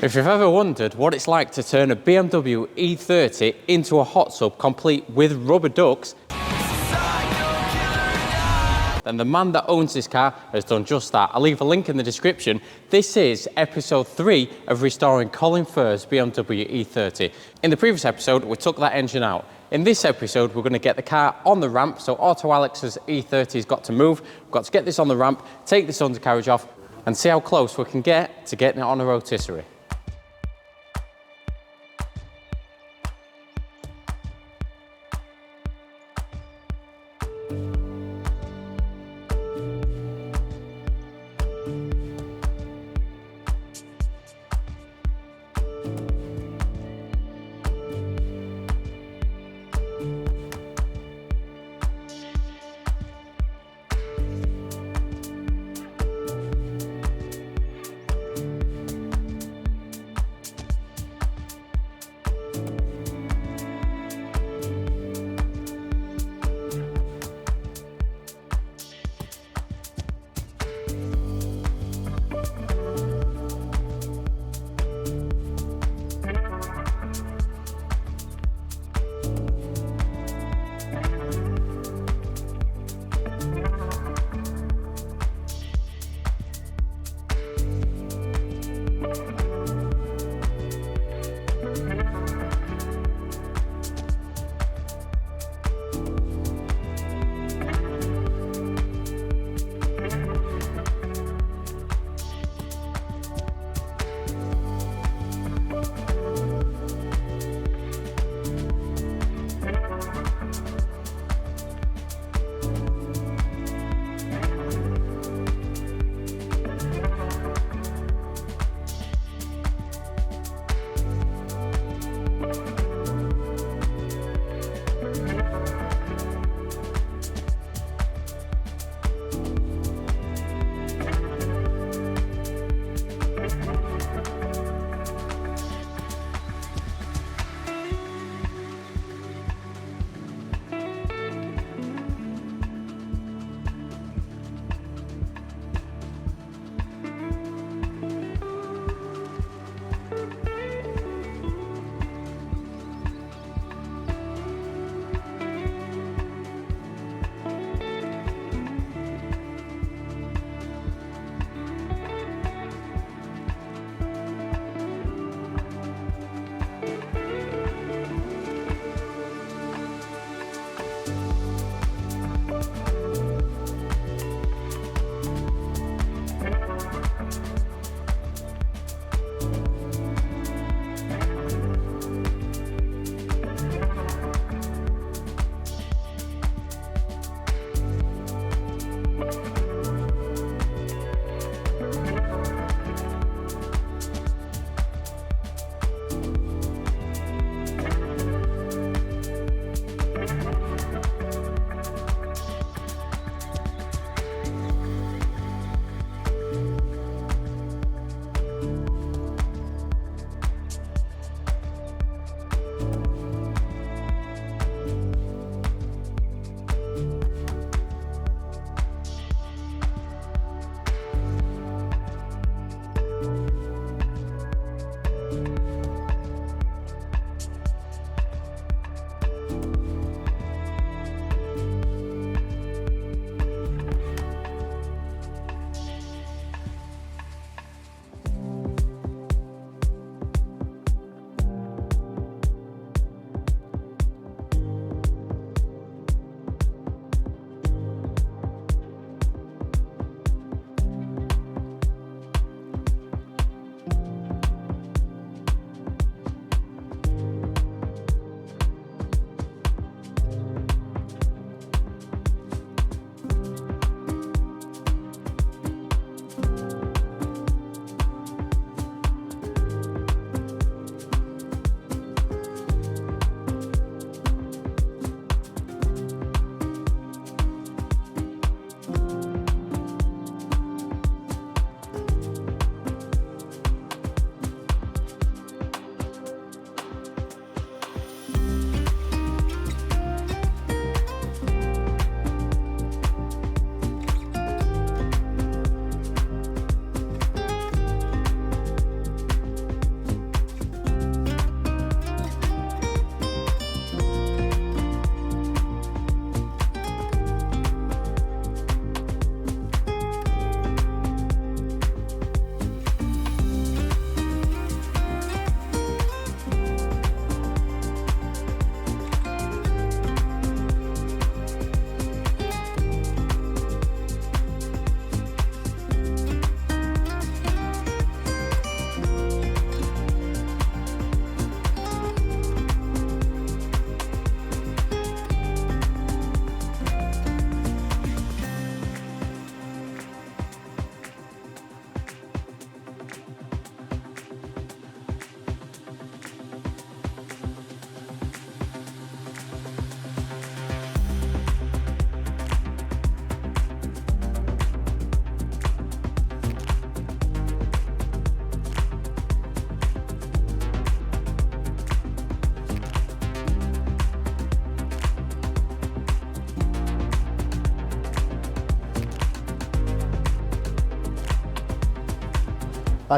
If you've ever wondered what it's like to turn a BMW E30 into a hot tub complete with rubber ducks, then the man that owns this car has done just that. I'll leave a link in the description. This is episode 3 of restoring Colin Furze BMW E30. In the previous episode, we took that engine out. In this episode, we're going to get the car on the ramp. So Auto Alex's E30's got to move. We've got to get this on the ramp, take this undercarriage off, and see how close we can get to getting it on a rotisserie.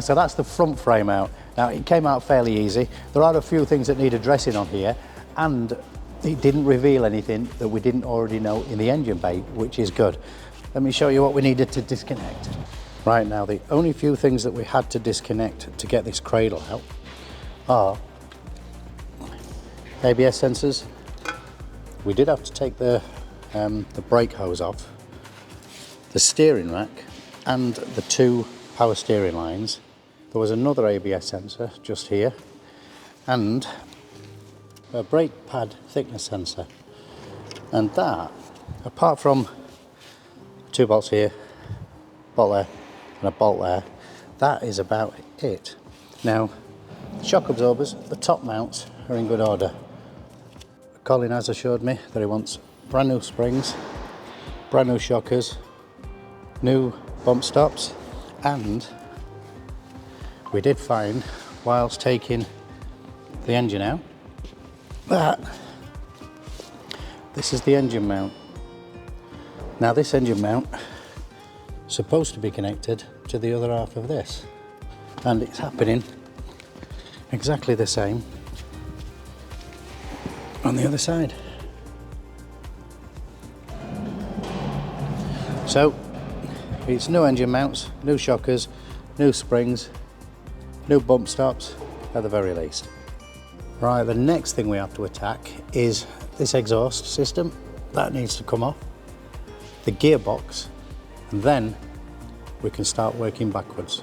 So that's the front frame out. Now it came out fairly easy. There are a few things that need addressing on here, and it didn't reveal anything that we didn't already know in the engine bay, which is good. Let me show you what we needed to disconnect. Right, now the only few things that we had to disconnect to get this cradle out are ABS sensors. We did have to take the brake hose off, the steering rack, and the 2 power steering lines. There was another ABS sensor just here, and a brake pad thickness sensor. And that, apart from 2 bolts here, bolt there, and a bolt there, that is about it. Now, shock absorbers, the top mounts are in good order. Colin has assured me that he wants brand new springs, brand new shockers, new bump stops, and we did find, whilst taking the engine out, that this is the engine mount. Now this engine mount is supposed to be connected to the other half of this, and it's happening exactly the same on the other side. So it's new engine mounts, new shockers, new springs, new bump stops at the very least. Right, the next thing we have to attack is this exhaust system. That needs to come off, the gearbox, and then we can start working backwards.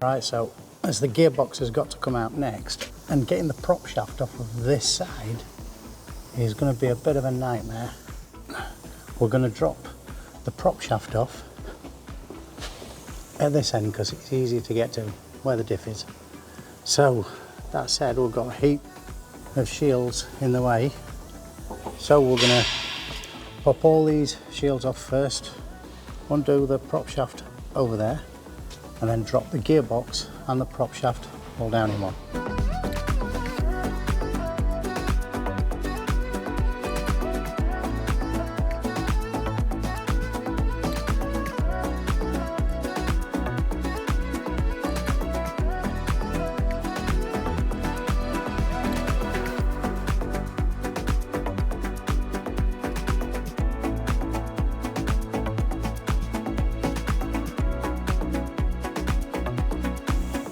Right, so as the gearbox has got to come out next, and getting the prop shaft off of this side is going to be a bit of a nightmare. We're going to drop the prop shaft off at this end because it's easier to get to where the diff is. So that said, we've got a heap of shields in the way, so we're going to pop all these shields off first, undo the prop shaft over there, and then drop the gearbox and the prop shaft all down in one.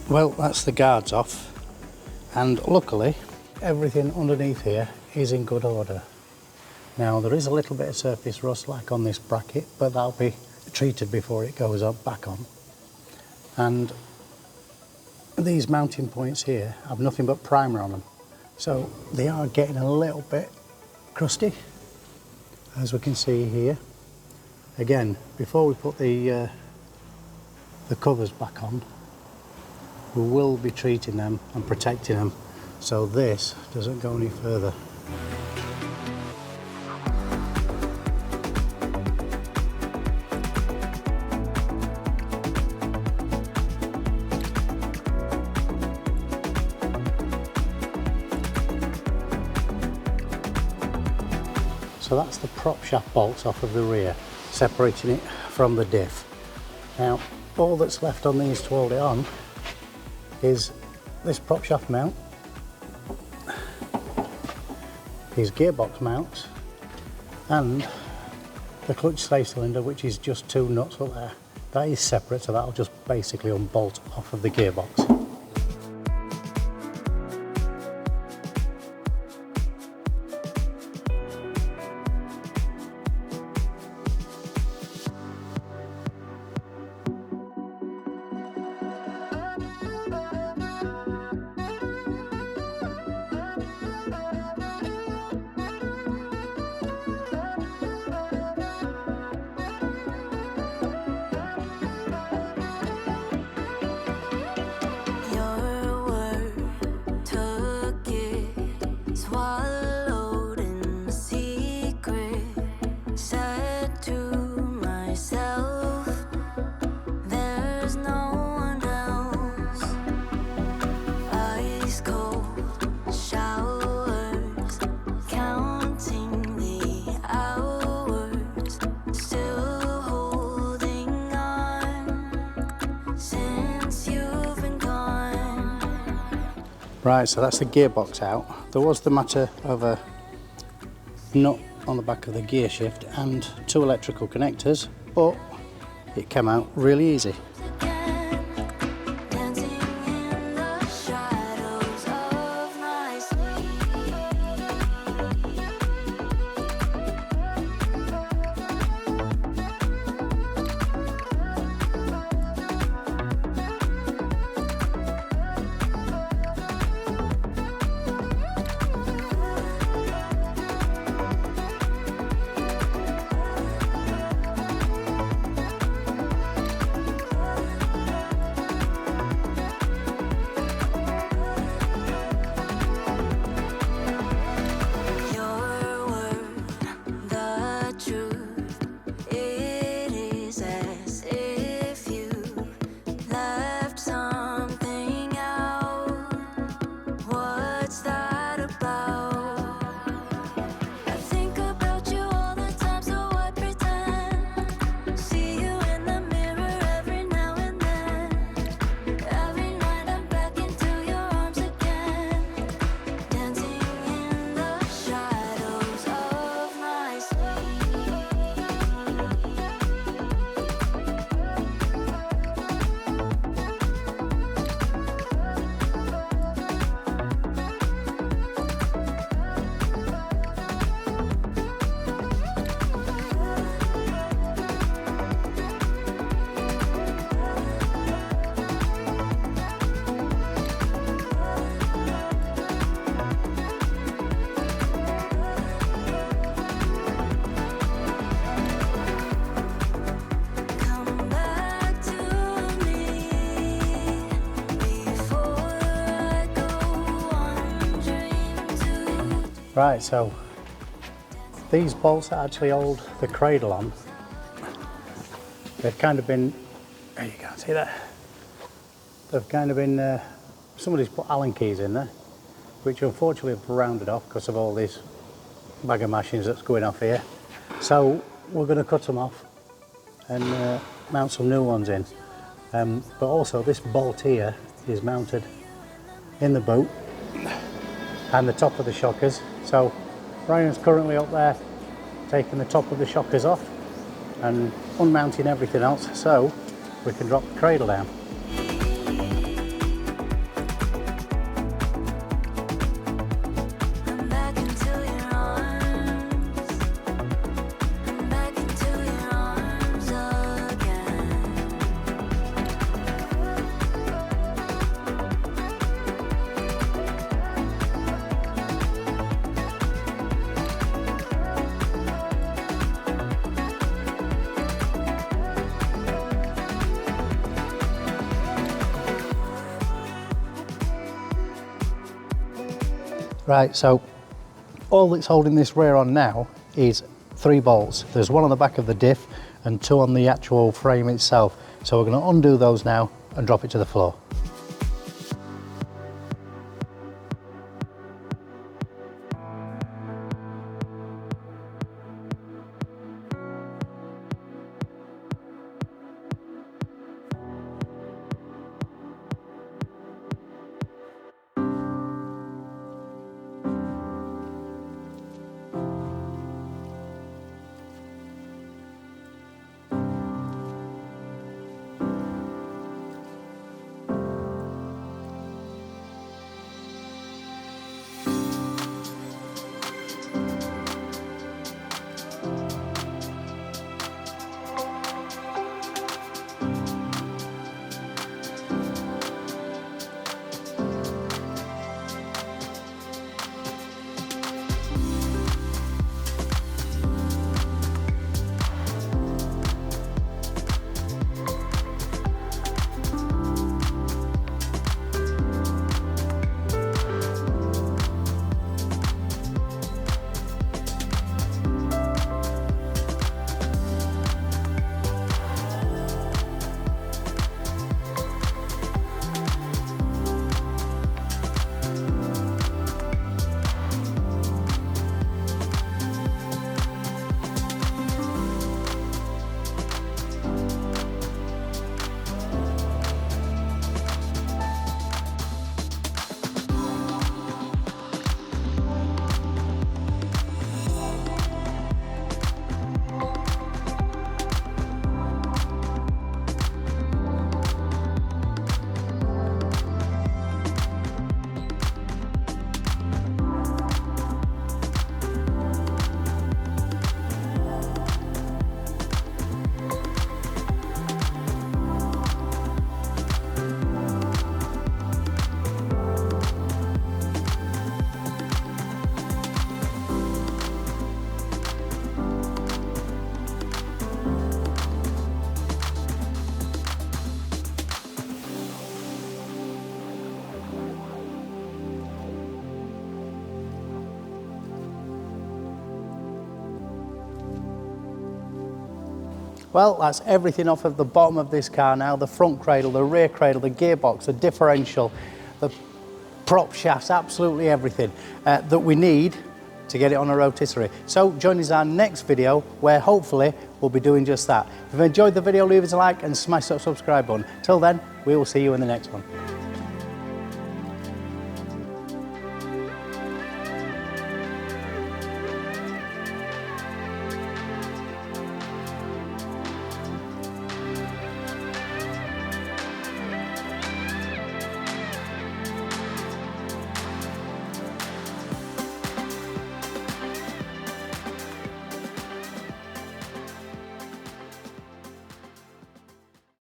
Well, that's the guards off, and luckily everything underneath here is in good order. Now there is a little bit of surface rust like on this bracket, but that'll be treated before it goes up back on. And these mounting points here have nothing but primer on them, so they are getting a little bit crusty, as we can see here. Again, before we put the covers back on, we will be treating them and protecting them so this doesn't go any further. So that's the prop shaft bolts off of the rear, separating it from the diff. Now, all that's left on these to hold it on is this prop shaft mount, these gearbox mounts, and the clutch safe cylinder, which is just 2 nuts up there. That is separate, so that'll just basically unbolt off of the gearbox. Right, so that's the gearbox out. There was the matter of a nut on the back of the gear shift and 2 electrical connectors, but it came out really easy. Right, so these bolts that actually hold the cradle on, they've kind of been, there you go, see that? They've kind of been, somebody's put Allen keys in there, which unfortunately have rounded off because of all these bag of mashings that's going off here. So we're going to cut them off and mount some new ones in. But also this bolt here is mounted in the boot and the top of the shockers. So Ryan's currently up there taking the top of the shockers off and unmounting everything else so we can drop the cradle down. Right, so all that's holding this rear on now is 3 bolts. There's one on the back of the diff and 2 on the actual frame itself. So we're going to undo those now and drop it to the floor. Well, that's everything off of the bottom of this car now. The front cradle, the rear cradle, the gearbox, the differential, the prop shafts, absolutely everything that we need to get it on a rotisserie. So join us in our next video where hopefully we'll be doing just that. If you've enjoyed the video, leave us a like and smash that subscribe button. Till then, we will see you in the next one.